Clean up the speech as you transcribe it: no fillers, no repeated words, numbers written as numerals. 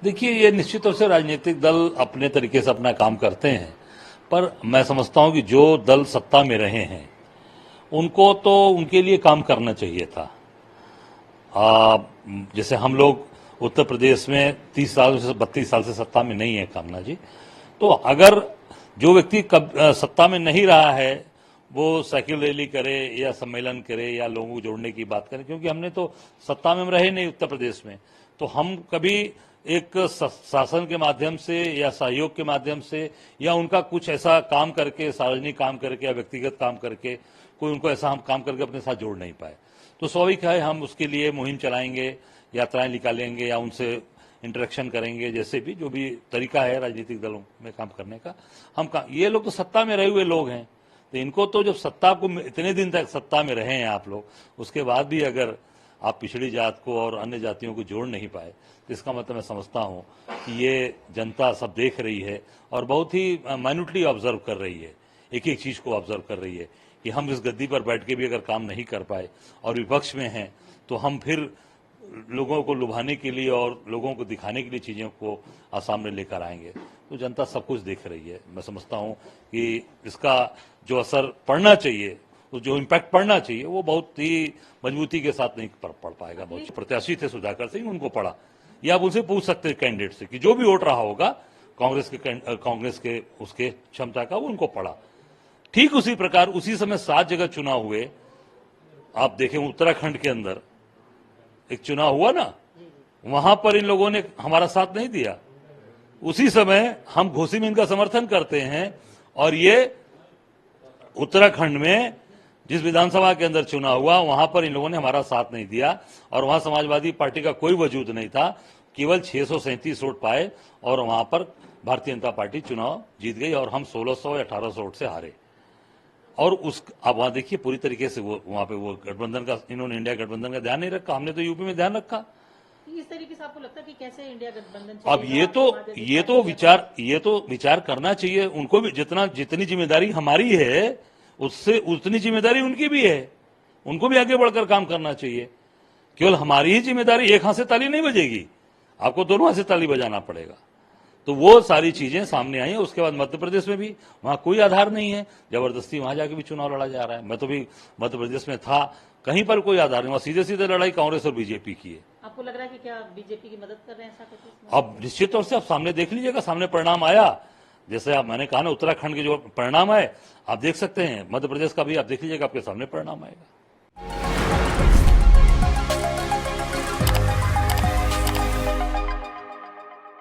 देखिए, ये निश्चित तौर से राजनीतिक दल अपने तरीके से अपना काम करते हैं, पर मैं समझता हूं कि जो दल सत्ता में रहे हैं उनको तो उनके लिए काम करना चाहिए था। जैसे हम लोग उत्तर प्रदेश में 30 साल से 32 साल से सत्ता में नहीं है कामना जी, तो अगर जो व्यक्ति सत्ता में नहीं रहा है वो साइकिल रैली करे या सम्मेलन करे या लोगों को जोड़ने की बात करे, क्योंकि हमने तो सत्ता में रहे नहीं उत्तर प्रदेश में, तो हम कभी एक शासन के माध्यम से या सहयोग के माध्यम से या उनका कुछ ऐसा काम करके, सार्वजनिक काम करके या व्यक्तिगत काम करके, कोई उनको ऐसा हम काम करके अपने साथ जोड़ नहीं पाए। तो स्वाभाविक है हम उसके लिए मुहिम चलाएंगे, यात्राएं निकालेंगे या उनसे इंटरेक्शन करेंगे, जैसे भी जो भी तरीका है राजनीतिक दलों में काम करने का। ये लोग तो सत्ता में रहे हुए लोग हैं, तो इनको तो जब सत्ता को इतने दिन तक सत्ता में रहे हैं आप लोग, उसके बाद भी अगर आप पिछड़ी जात को और अन्य जातियों को जोड़ नहीं पाए, तो इसका मतलब मैं समझता हूं कि ये जनता सब देख रही है और बहुत ही माइन्यूटली ऑब्जर्व कर रही है, एक एक चीज को ऑब्जर्व कर रही है कि हम इस गद्दी पर बैठ के भी अगर काम नहीं कर पाए और विपक्ष में हैं, तो हम फिर लोगों को लुभाने के लिए और लोगों को दिखाने के लिए चीजों को सामने लेकर आएंगे। तो जनता सब कुछ देख रही है। मैं समझता हूं कि इसका जो असर पड़ना चाहिए, जो इम्पैक्ट पड़ना चाहिए, वो बहुत ही मजबूती के साथ नहीं पड़ पाएगा। बहुत प्रत्याशी थे सुधाकर सिंह, उनको पड़ा, या आप उनसे पूछ सकते हैं कैंडिडेट से कि जो भी वोट रहा होगा कांग्रेस के उसके क्षमता का, वो उनको पड़ा। ठीक उसी प्रकार उसी समय 7 जगह चुनाव हुए। आप देखें उत्तराखंड के अंदर एक चुनाव हुआ ना, वहां पर इन लोगों ने हमारा साथ नहीं दिया। उसी समय हम घोसी में इनका समर्थन करते हैं और ये उत्तराखंड में जिस विधानसभा के अंदर चुनाव हुआ वहां पर इन लोगों ने हमारा साथ नहीं दिया और वहां समाजवादी पार्टी का कोई वजूद नहीं था। केवल 637 वोट पाए और वहां पर भारतीय जनता पार्टी चुनाव जीत गई और हम 1600 या 1800 वोट से हारे। और अब वहां देखिए पूरी तरीके से वो वहां पे वो गठबंधन का, इन्होंने इंडिया गठबंधन का ध्यान नहीं रखा, हमने तो यूपी में ध्यान रखा। इस तरीके से आपको लगता है कि कैसे इंडिया गठबंधन? अब ये तो विचार करना चाहिए उनको भी। जितनी जिम्मेदारी हमारी है उससे उतनी जिम्मेदारी उनकी भी है, उनको भी आगे बढ़कर काम करना चाहिए। केवल हमारी ही जिम्मेदारी, एक हाथ से ताली नहीं बजेगी, आपको दोनों हाथ से ताली बजाना पड़ेगा। तो वो सारी चीजें सामने आई हैं। उसके बाद मध्य प्रदेश में भी वहां कोई आधार नहीं है, जबरदस्ती वहां जाके भी चुनाव लड़ा जा रहा है। मैं तो भी मध्य प्रदेश में था, कहीं पर कोई आधार नहीं, वहां सीधे सीधे लड़ाई कांग्रेस और बीजेपी की है। आपको लग रहा है कि क्या बीजेपी की मदद कर रहे हैं ऐसा कुछ? अब निश्चित तौर से आप सामने देख लीजिएगा, सामने परिणाम आया। जैसे आप मैंने कहा ना उत्तराखंड के जो परिणाम आए आप देख सकते हैं, मध्य प्रदेश का भी आप देख लीजिएगा, आपके सामने परिणाम आएगा।